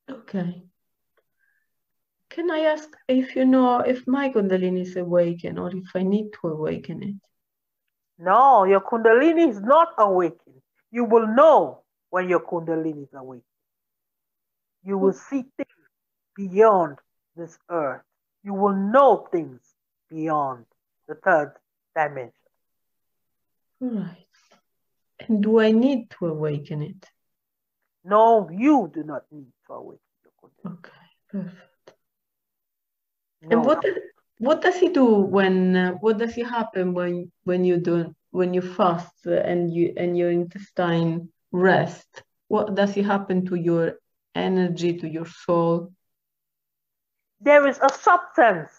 Okay. Can I ask if you know if my Kundalini is awakened or if I need to awaken it? No, your Kundalini is not awakened. You will know when your Kundalini is awakened. You will see things beyond this earth. You will know things beyond the third dimension. Right. And do I need to awaken it? No, you do not need to awaken your Kundalini. Okay, perfect. No. And what does it do what does it happen when you fast and your intestine rest? What does it happen to your energy, to your soul? There is a substance.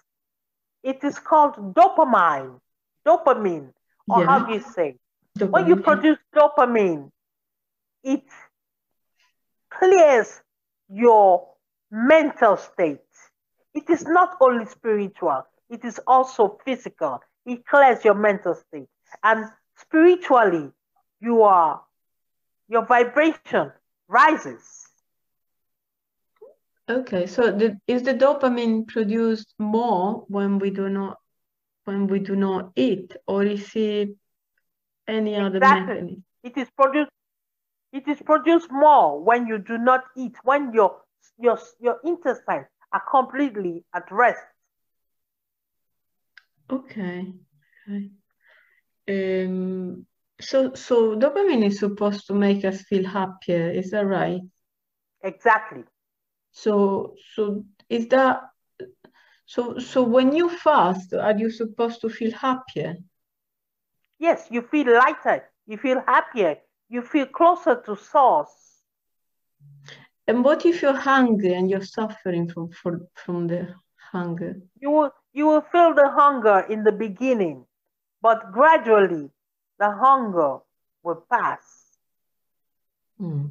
It is called dopamine. Dopamine. Or how do you say? When you Dopamine. produce dopamine, it clears your mental state. It is not only spiritual, it is also physical. It clears your mental state. And spiritually, your vibration rises. Okay, so is the dopamine produced more when we do not eat, or is it any other Exactly. mechanism? It is produced more when you do not eat, when your intestines are completely at rest. Okay. Okay. So dopamine is supposed to make us feel happier, is that right? Exactly. So is that so when you fast, are you supposed to feel happier? Yes, you feel lighter, you feel happier, you feel closer to source. And what if you're hungry and you're suffering from the hunger? You will feel the hunger in the beginning, but gradually the hunger will pass. Hmm.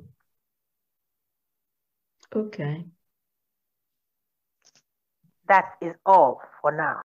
Okay. That is all for now.